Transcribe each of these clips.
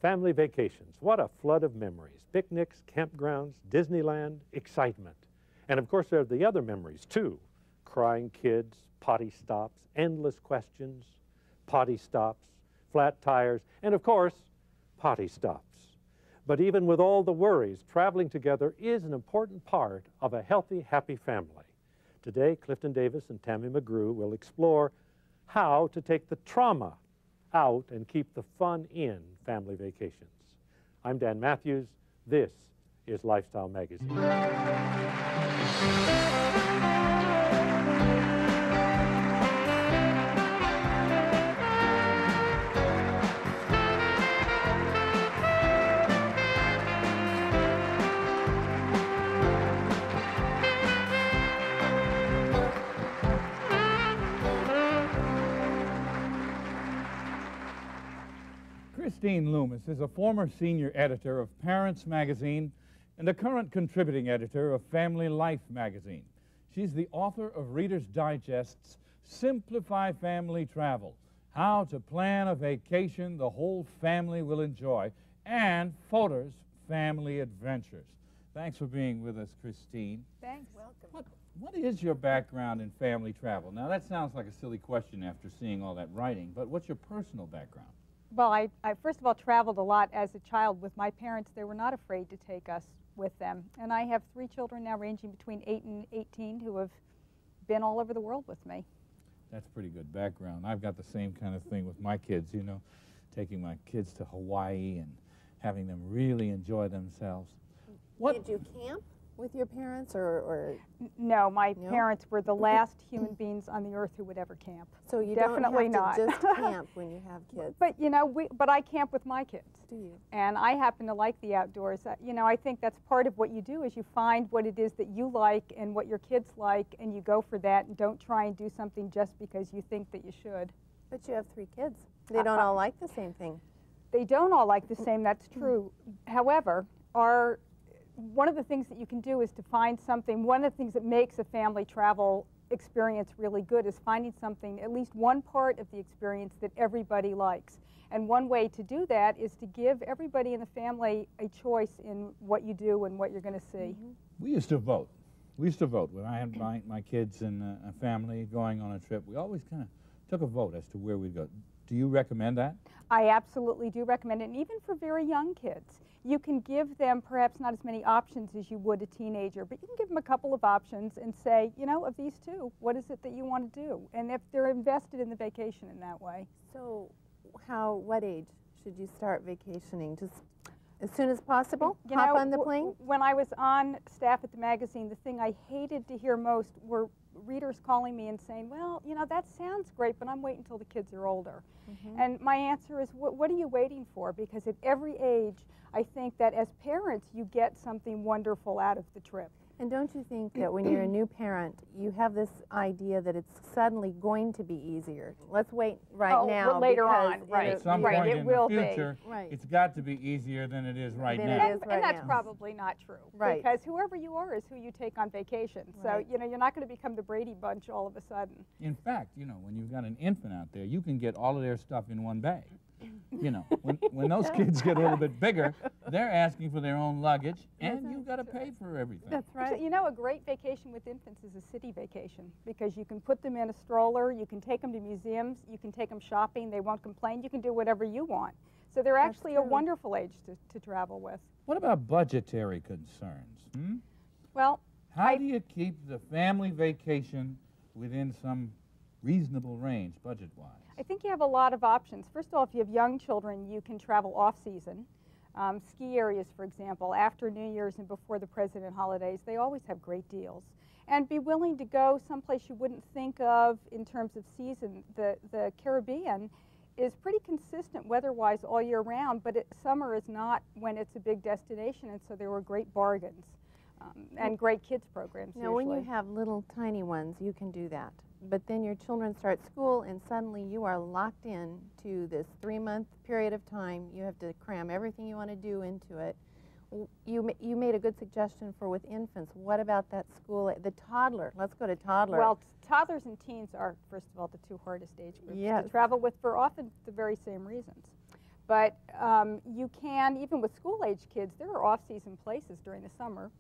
Family vacations, what a flood of memories. Picnics, campgrounds, Disneyland, excitement. And of course there are the other memories too. Crying kids, potty stops, endless questions, potty stops, flat tires, and of course, potty stops. But even with all the worries, traveling together is an important part of a healthy, happy family. Today, Clifton Davis and Tammy McGrew will explore how to take the trauma out and keep the fun in family vacations. I'm Dan Matthews. This is Lifestyle Magazine. Christine Loomis is a former senior editor of Parents Magazine and a current contributing editor of Family Life Magazine. She's the author of Reader's Digest's Simplify Family Travel, How to Plan a Vacation the Whole Family Will Enjoy, and Fodor's Family Adventures. Thanks for being with us, Christine. Thanks. Welcome. What is your background in family travel? Now, that sounds like a silly question after seeing all that writing, but what's your personal background? Well, I first of all traveled a lot as a child with my parents. They were not afraid to take us with them. And I have 3 children now ranging between 8 and 18 who have been all over the world with me. That's pretty good background. I've got the same kind of thing with my kids, you know, taking my kids to Hawaii and having them really enjoy themselves. Did you camp with your parents or? No, my parents were the last human beings on the earth who would ever camp. So you Definitely don't have to not. just camp when you have kids. But you know, but I camp with my kids. Do you? And I happen to like the outdoors. You know, I think that's part of what you do is you find what it is that you like and what your kids like, and you go for that and don't try and do something just because you think that you should. But you have 3 kids. They don't all like the same thing. They don't all like the same, that's true. However, one of the things that you can do is to find something, one of the things that makes a family travel experience really good is finding something, at least one part of the experience that everybody likes. And one way to do that is to give everybody in the family a choice in what you do and what you're going to see. We used to vote. We used to vote. When I had my kids and a family going on a trip, we always kind of took a vote as to where we'd go. Do you recommend that? I absolutely do recommend it, and even for very young kids. You can give them perhaps not as many options as you would a teenager, but you can give them a couple of options and say, you know, of these 2, what is it that you want to do? And if they're invested in the vacation in that way. So what age should you start vacationing? Just as soon as possible? Hop on the plane? When I was on staff at the magazine, the thing I hated to hear most were readers calling me and saying, well, you know, that sounds great, but I'm waiting until the kids are older. And my answer is, what are you waiting for? Because at every age, I think that as parents, you get something wonderful out of the trip. And don't you think that when you're a new parent, you have this idea that it's suddenly going to be easier? Let's wait now. Later on, right. At some point in the future, it's got to be easier than it is right now. And that's probably not true. Right. Because whoever you are is who you take on vacation. So, you know, you're not going to become the Brady Bunch all of a sudden. In fact, you know, when you've got an infant out there, you can get all of their stuff in one bag. You know, when those kids get a little bit bigger, they're asking for their own luggage, and you've got to pay for everything. That's right. You know, a great vacation with infants is a city vacation because you can put them in a stroller, you can take them to museums, you can take them shopping, they won't complain, you can do whatever you want. So they're actually a wonderful age to travel with. What about budgetary concerns? Well, how do you keep the family vacation within some reasonable range, budget-wise? I think you have a lot of options. First of all, if you have young children, you can travel off-season. Ski areas, for example, after New Year's and before the President holidays, they always have great deals. And be willing to go someplace you wouldn't think of in terms of season. The Caribbean is pretty consistent weather-wise all year round, but summer is not when it's a big destination, and so there were great bargains and great kids programs Now, when you have little tiny ones, you can do that. But then your children start school, and suddenly you are locked in to this 3-month period of time. You have to cram everything you want to do into it. You made a good suggestion for with infants. What about that school, the toddler? Let's go to toddler. Well, toddlers and teens are, first of all, the 2 hardest age groups to travel with for often the very same reasons. But you can, even with school-age kids, there are off-season places during the summer.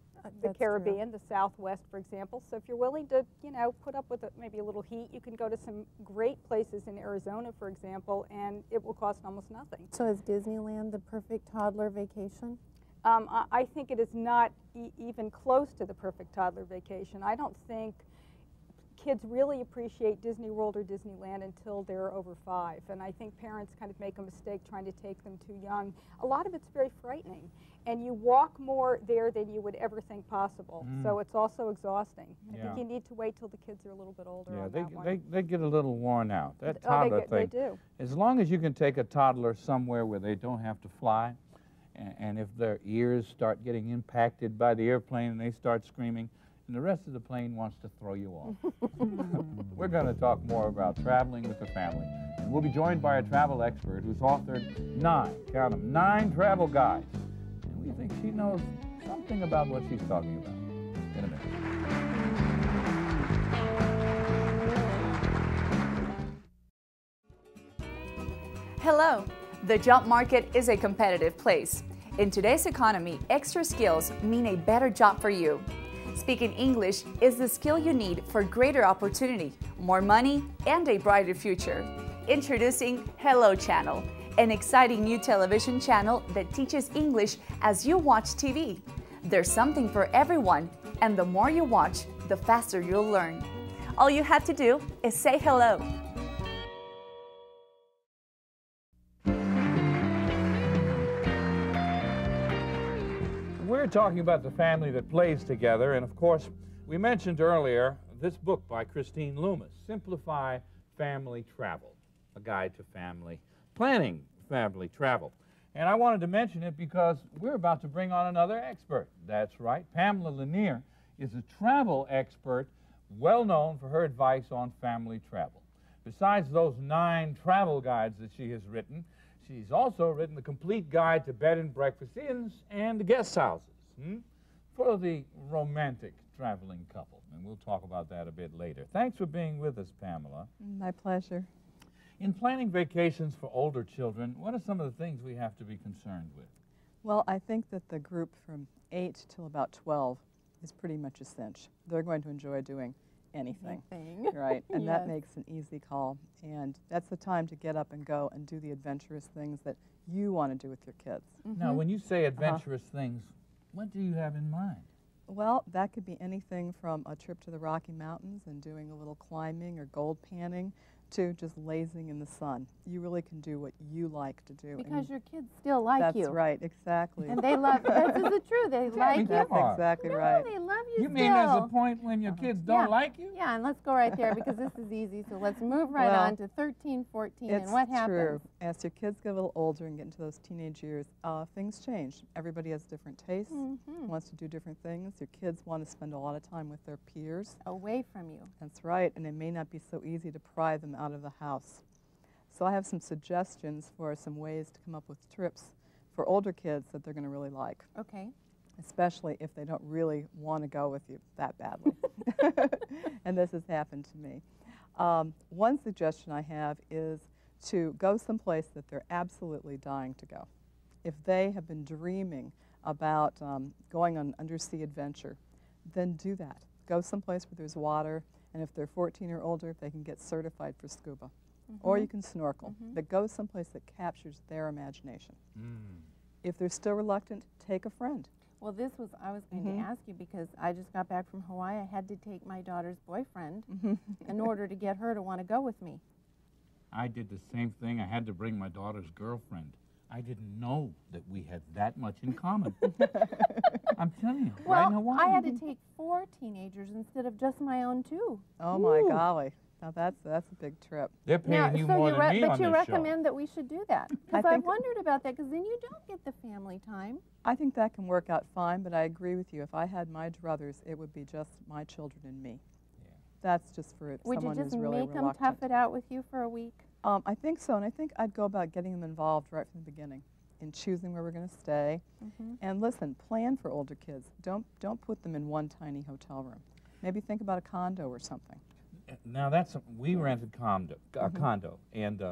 The That's Caribbean, the Southwest, for example. So if you're willing to, you know, put up with maybe a little heat, you can go to some great places in Arizona, for example, and it will cost almost nothing. So is Disneyland the perfect toddler vacation? I think it is not even close to the perfect toddler vacation. I don't think kids really appreciate Disney World or Disneyland until they're over 5. And I think parents kind of make a mistake trying to take them too young. A lot of it's very frightening. And you walk more there than you would ever think possible. So it's also exhausting. I think you need to wait till the kids are a little bit older on that one. They get a little worn out. That toddler thing. They do. As long as you can take a toddler somewhere where they don't have to fly, and if their ears start getting impacted by the airplane and they start screaming, and the rest of the plane wants to throw you off. We're going to talk more about traveling with the family. And we'll be joined by a travel expert who's authored 9 travel guides. And we think she knows something about what she's talking about. In a minute. Hello. The job market is a competitive place. In today's economy, extra skills mean a better job for you. Speaking English is the skill you need for greater opportunity, more money, and a brighter future. Introducing Hello Channel, an exciting new television channel that teaches English as you watch TV. There's something for everyone, and the more you watch, the faster you'll learn. All you have to do is say hello. We're talking about the family that plays together, and of course, we mentioned earlier this book by Christine Loomis, Simplify Family Travel, a guide to family planning, family travel. And I wanted to mention it because we're about to bring on another expert. That's right, Pamela Lanier is a travel expert, well known for her advice on family travel. Besides those 9 travel guides that she has written, she's also written the complete guide to bed and breakfast inns and guest houses for the romantic traveling couple. And we'll talk about that a bit later. Thanks for being with us, Pamela. My pleasure. In planning vacations for older children, what are some of the things we have to be concerned with? Well, I think that the group from 8 till about 12 is pretty much a cinch. They're going to enjoy doing anything. Right, and that makes an easy call. And that's the time to get up and go and do the adventurous things that you want to do with your kids. Now, when you say adventurous things, what do you have in mind? Well, that could be anything from a trip to the Rocky Mountains and doing a little climbing or gold panning to just lazing in the sun. You really can do what you like to do. Because your kids still like you. That's right, exactly. And they love, this is the truth, they like you. That's exactly right. They love you still. You mean there's a point when your kids don't like you? Yeah, and let's go right there because this is easy. So let's move right on to 13, 14, and what happens? It's true. As your kids get a little older and get into those teenage years, things change. Everybody has different tastes, wants to do different things. Your kids want to spend a lot of time with their peers. Away from you. That's right, and it may not be so easy to pry them out of the house. So I have some suggestions for some ways to come up with trips for older kids that they're going to really like. Okay. Especially if they don't really want to go with you that badly. And this has happened to me. One suggestion I have is to go someplace that they're absolutely dying to go. If they have been dreaming about going on an undersea adventure, then do that. Go someplace where there's water, and if they're 14 or older, they can get certified for scuba. Or you can snorkel, but go someplace that captures their imagination. If they're still reluctant, take a friend. Well, this was, I was going to ask you because I just got back from Hawaii. I had to take my daughter's boyfriend in order to get her to want to go with me. I did the same thing. I had to bring my daughter's girlfriend. I didn't know that we had that much in common. I'm telling you, well, right in Hawaii. I had to take 4 teenagers instead of just my own 2. Oh my golly. Now that's a big trip. They're paying you more than me on this show. But you recommend that we should do that? Because I've wondered about that, because then you don't get the family time. I think that can work out fine, but I agree with you. If I had my druthers, it would be just my children and me. Yeah. That's just for someone who's really reluctant. Would you just make them tough it out with you for a week? I think so, and I think I'd go about getting them involved right from the beginning in choosing where we're going to stay. And listen, plan for older kids. Don't put them in one tiny hotel room. Maybe think about a condo or something. Now we rented a condo, and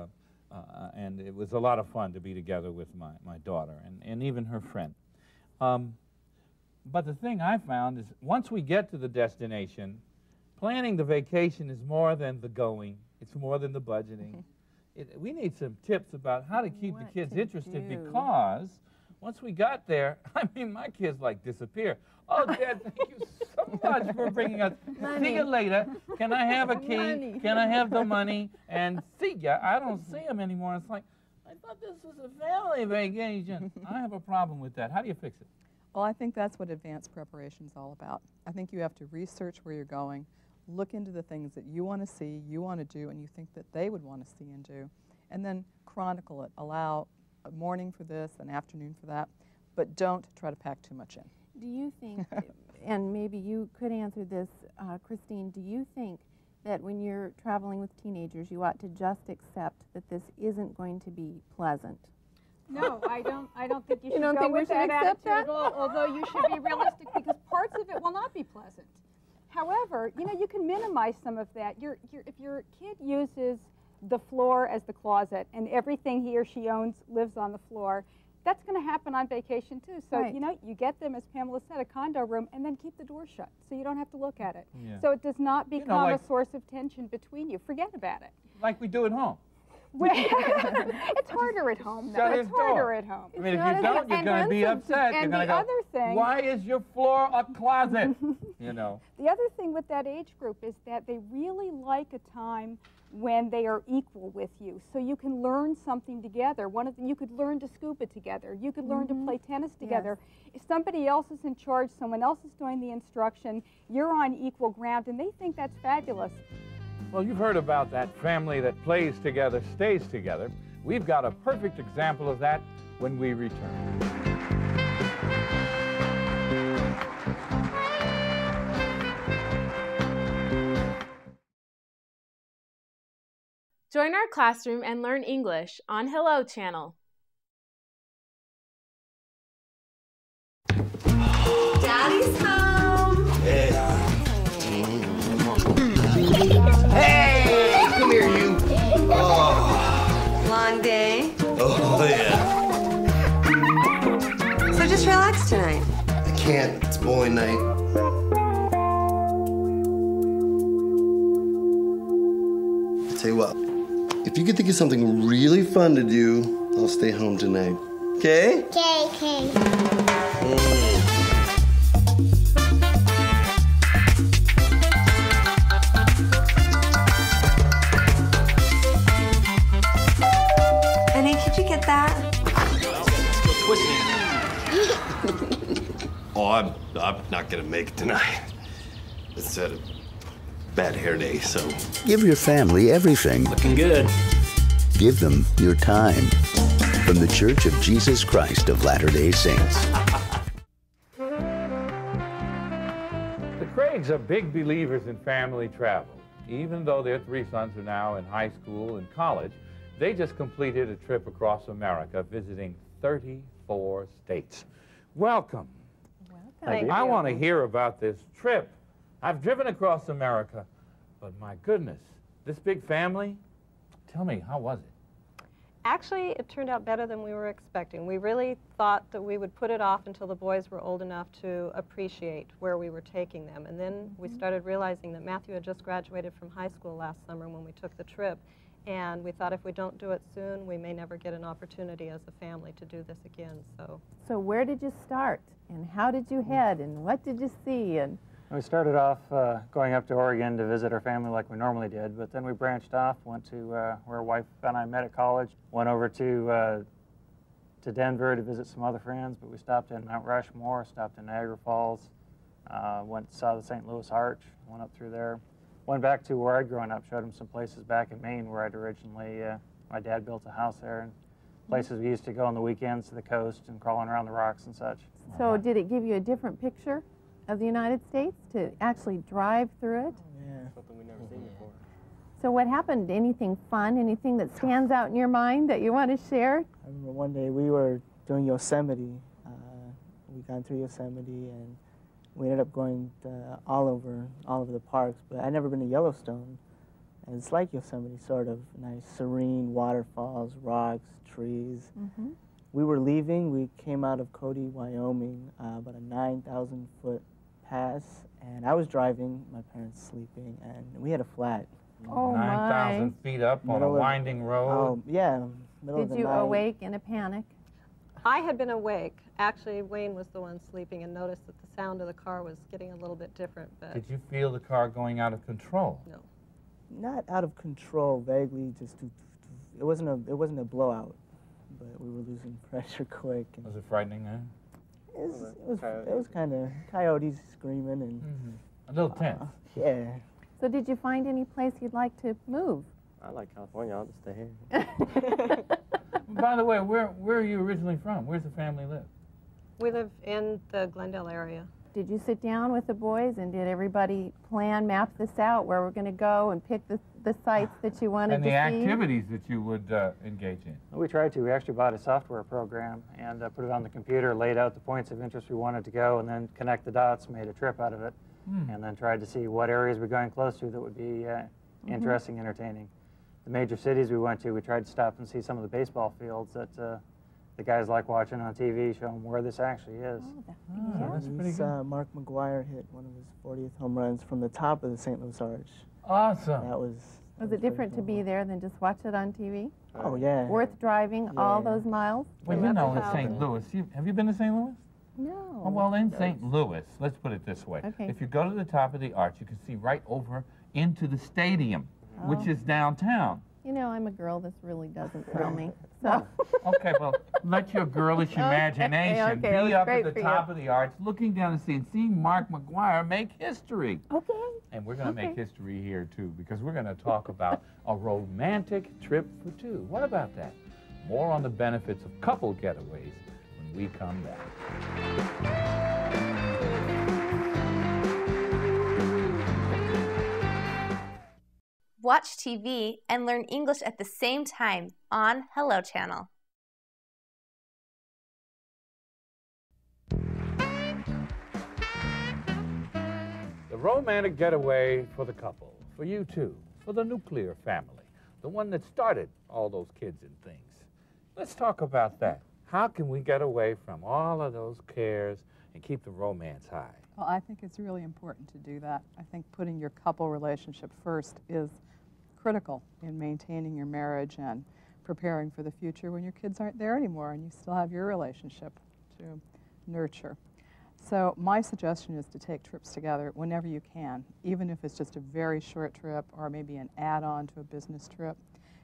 and it was a lot of fun to be together with my daughter and even her friend. But the thing I found is once we get to the destination, planning the vacation is more than the going. It's more than the budgeting. We need some tips about how to keep the kids interested, because once we got there, I mean, my kids like disappear. Oh, Dad, thank you so much for bringing us. See you later. Can I have a key? Can I have the money? And see ya. I don't see them anymore. It's like, I thought this was a family vacation. I have a problem with that. How do you fix it? Well, I think that's what advanced preparation is all about. I think you have to research where you're going, look into the things that you want to see, you want to do, and you think that they would want to see and do, and then chronicle it. Allow a morning for this, an afternoon for that, but don't try to pack too much in. Do you think, and maybe you could answer this, Christine, do you think that when you're traveling with teenagers, you ought to just accept that this isn't going to be pleasant? No, I don't think you should don't go think we with should that accept attitude that? at all, although you should be realistic, because parts of it will not be pleasant. However, you know, you can minimize some of that. If your kid uses the floor as the closet and everything he or she owns lives on the floor, that's going to happen on vacation too. So, you know, you get them, as Pamela said, a condo room, and then keep the door shut so you don't have to look at it. Yeah. So it does not become a source of tension between you. Forget about it. Like we do at home. It's harder at home, though. It's harder at home. I mean, if you don't, you're going to be upset. You're going to go, why is your floor a closet? You know. The other thing with that age group is that they really like a time when they are equal with you, so you can learn something together. You could learn to scuba together. You could learn to play tennis together. If somebody else is in charge, someone else is doing the instruction, you're on equal ground, and they think that's fabulous. Well, you've heard about that family that plays together, stays together. We've got a perfect example of that when we return. Join our classroom and learn English on Hello Channel. Daddy's home. Hey, come here, you. Oh. Long day. Oh, yeah. So just relax tonight. I can't. It's bowling night. I'll tell you what. If you could think of something really fun to do, I'll stay home tonight. Okay? Okay. Honey, could you get that? Oh, I'm not gonna make it tonight. It's a bad hair day, so. Give your family everything. Looking good. Give them your time. From the Church of Jesus Christ of Latter-day Saints. The Craigs are big believers in family travel. Even though their three sons are now in high school and college, they just completed a trip across America visiting 34 states. Welcome. Thank you. I want to hear about this trip. I've driven across America, but my goodness, this big family, tell me, how was it? Actually, it turned out better than we were expecting. We really thought that we would put it off until the boys were old enough to appreciate where we were taking them. And then we started realizing that Matthew had just graduated from high school last summer when we took the trip. And we thought if we don't do it soon, we may never get an opportunity as a family to do this again. So where did you start? And how did you head? And what did you see? And we started off going up to Oregon to visit our family like we normally did, but then we branched off, went to where our wife and I met at college, went over to Denver to visit some other friends, but we stopped in Mount Rushmore, stopped in Niagara Falls, went saw the St. Louis Arch, went up through there, went back to where I'd grown up, showed them some places back in Maine where I'd originally, my dad built a house there, and places we used to go on the weekends to the coast and crawling around the rocks and such. So did it give you a different picture of the United States to actually drive through it? Yeah. Something we've never seen before. So what happened? Anything fun? Anything that stands out in your mind that you want to share? I remember one day we were doing Yosemite. We got through Yosemite and we ended up going all over the parks, but I'd never been to Yellowstone. And it's like Yosemite, sort of nice, serene waterfalls, rocks, trees. We were leaving. We came out of Cody, Wyoming, about a 9,000-foot pass, and I was driving, my parents sleeping, and we had a flat. Oh, 9,000 feet up on a winding road? Oh, yeah. Middle of the Did you night. awake in a panic? I had been awake. Actually, Wayne was the one sleeping and noticed that the sound of the car was getting a little bit different. But Did you feel the car going out of control? No. Not out of control, vaguely, just it wasn't a blowout, but we were losing pressure quick. And Was it frightening, huh? it was kind of coyotes screaming and a little tense. Yeah. So did you find any place you'd like to move? I like California. I'll just stay here. By the way, where are you originally from? Where's the family live? we live in the Glendale area. Did you sit down with the boys and did everybody map this out, where we're going to go and pick the sites that you wanted to see? And the activities that you would engage in? We tried to. We actually bought a software program and put it on the computer, laid out the points of interest we wanted to go, and then connect the dots, made a trip out of it, and then tried to see what areas we're going close to that would be interesting, entertaining. The major cities we went to, we tried to stop and see some of the baseball fields that the guys like watching on TV, show them where this actually is. Oh, that's pretty good. Mark McGuire hit one of his 40th home runs from the top of the St. Louis Arch. Awesome. That was it different to be there than just watch it on TV? Oh, yeah. Worth driving all those miles? Well, you know, in St. Louis, have you been to St. Louis? No. Oh, well, in St. Louis, let's put it this way. Okay. If you go to the top of the arch, you can see right over into the stadium, which is downtown. You know, I'm a girl. This really doesn't thrill me. So. Okay, well, let your girlish imagination be up at the top of the arch, looking down and seeing Mark McGuire make history. Okay. And we're going to make history here, too, because we're going to talk about a romantic trip for two. What about that? More on the benefits of couple getaways when we come back. Watch TV and learn English at the same time on Hello Channel. The romantic getaway for the couple, for you too, for the nuclear family, the one that started all those kids and things. Let's talk about that. How can we get away from all of those cares and keep the romance high? Well, I think it's really important to do that. I think putting your couple relationship first is critical in maintaining your marriage and preparing for the future when your kids aren't there anymore and you still have your relationship to nurture. So my suggestion is to take trips together whenever you can, even if it's just a very short trip or maybe an add-on to a business trip,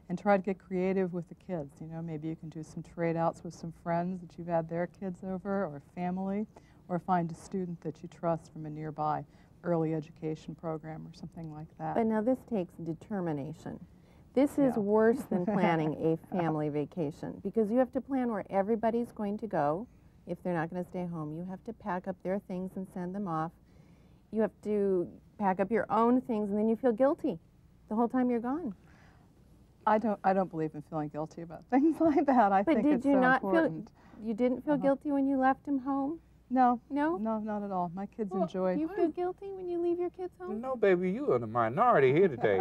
and try to get creative with the kids. You know, maybe you can do some trade-outs with some friends that you've had their kids over, or family, or find a student that you trust from a nearby early education program or something like that. But now this takes determination. This is worse than planning a family vacation, because you have to plan where everybody's going to go. If they're not going to stay home, you have to pack up their things and send them off. You have to pack up your own things, and then you feel guilty the whole time you're gone. I don't believe in feeling guilty about things like that. I think it's so important. You didn't feel guilty when you left him home? No. No? No, not at all. My kids enjoy. Do you feel guilty when you leave your kids home? No, baby, you are the minority here today.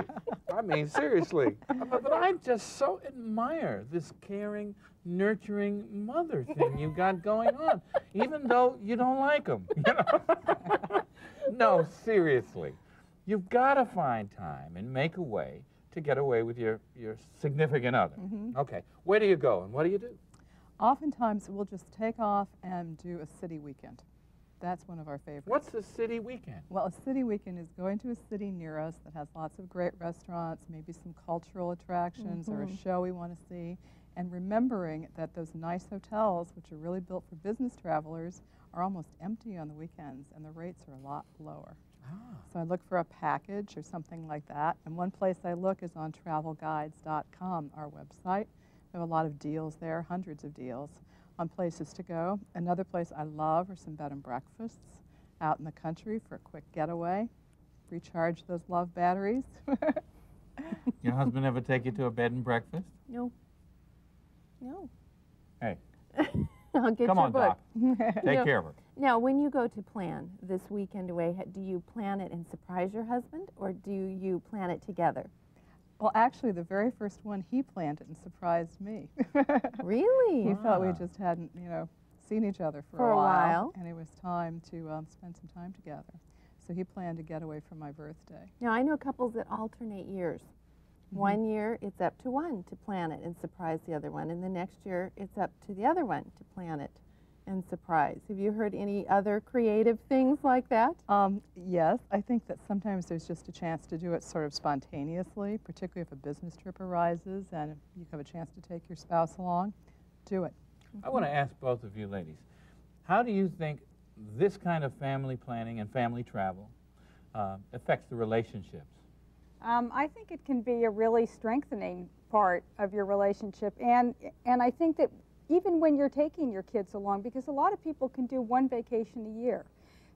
I mean, seriously. But I just so admire this caring, nurturing mother thing you got going on, even though you don't like them. You know? No, seriously. You've got to find time and make a way to get away with your significant other. Okay, where do you go and what do you do? Oftentimes, we'll just take off and do a city weekend. That's one of our favorites. What's a city weekend? Well, a city weekend is going to a city near us that has lots of great restaurants, maybe some cultural attractions or a show we want to see, and remembering that those nice hotels, which are really built for business travelers, are almost empty on the weekends, and the rates are a lot lower. So I look for a package or something like that, and one place I look is on travelguides.com, our website. We have a lot of deals there, hundreds of deals on places to go. Another place I love are some bed and breakfasts out in the country for a quick getaway. Recharge those love batteries. Your husband ever take you to a bed and breakfast? No. No. Hey. I'll get Come your on, book. Doc. Take care of her. Now, when you go to plan this weekend away, do you plan it and surprise your husband, or do you plan it together? Well, actually, the very first one, he planned it and surprised me. Really? He thought we just hadn't, seen each other for a while. And it was time to spend some time together. So he planned a getaway for my birthday. Now, I know couples that alternate years. One year, it's up to one to plan it and surprise the other one. And the next year, it's up to the other one to plan it and surprise. Have you heard any other creative things like that? Yes, I think that sometimes there's just a chance to do it sort of spontaneously, particularly if a business trip arises and if you have a chance to take your spouse along, do it. I want to ask both of you ladies, how do you think this kind of family planning and family travel affects the relationships? I think it can be a really strengthening part of your relationship, and I think that even when you're taking your kids along, because a lot of people can do one vacation a year.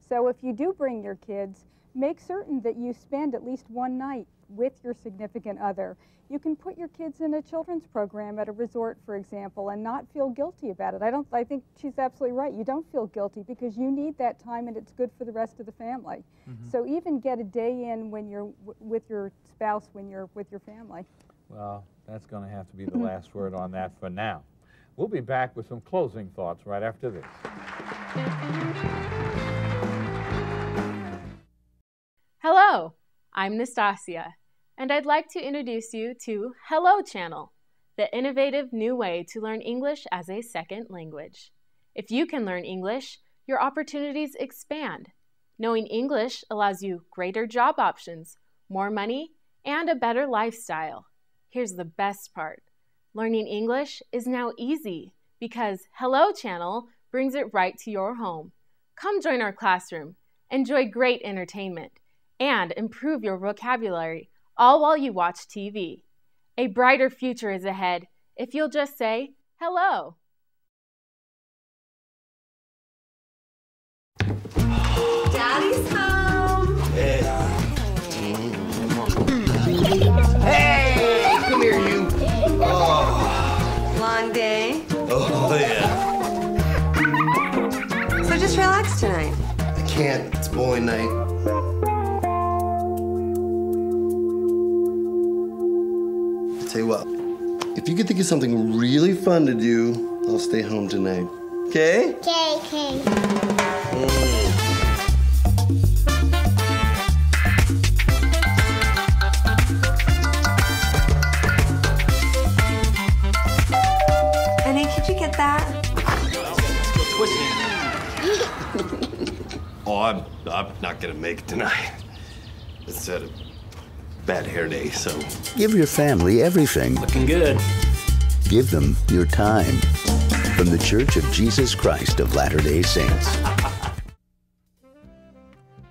So if you do bring your kids, make certain that you spend at least one night with your significant other. You can put your kids in a children's program at a resort, for example, and not feel guilty about it. I think she's absolutely right. You don't feel guilty because you need that time and it's good for the rest of the family. So even get a day in when you're with your spouse, when you're with your family. Well, that's going to have to be the last word on that for now. We'll be back with some closing thoughts right after this. Hello, I'm Nastasia, and I'd like to introduce you to Hello Channel, the innovative new way to learn English as a second language. If you can learn English, your opportunities expand. Knowing English allows you greater job options, more money, and a better lifestyle. Here's the best part. Learning English is now easy because Hello Channel brings it right to your home. Come join our classroom, enjoy great entertainment, and improve your vocabulary, all while you watch TV. A brighter future is ahead if you'll just say hello. Daddy's home. Hey, come here, you. Oh. Long day. Oh, yeah. So just relax tonight. I can't. It's bowling night. I'll tell you what. If you could think of something really fun to do, I'll stay home tonight. Okay? Okay. Could you get that? Oh, I'm not gonna make it tonight. It's a bad hair day, so. Give your family everything. Looking good. Give them your time. From the Church of Jesus Christ of Latter-day Saints.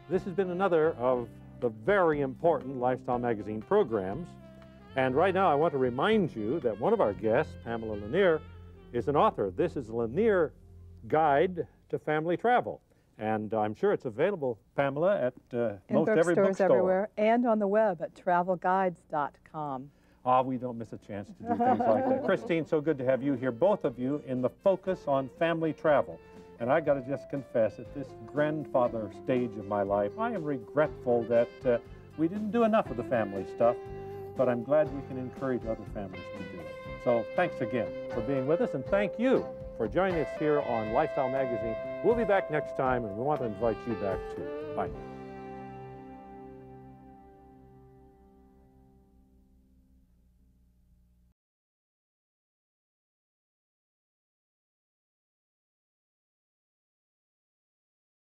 This has been another of the very important Lifestyle Magazine programs. And right now I want to remind you that one of our guests, Pamela Lanier, is an author. This is Lanier Guide to Family Travel. And I'm sure it's available, Pamela, at most every bookstore. Everywhere, and on the web at travelguides.com. We don't miss a chance to do things like that. Christine, so good to have you here, both of you, in the focus on family travel. And I got to just confess, at this grandfather stage of my life, I am regretful that we didn't do enough of the family stuff, but I'm glad we can encourage other families to do it. So thanks again for being with us, and thank you for joining us here on Lifestyle Magazine. We'll be back next time, and we want to invite you back too. Bye now.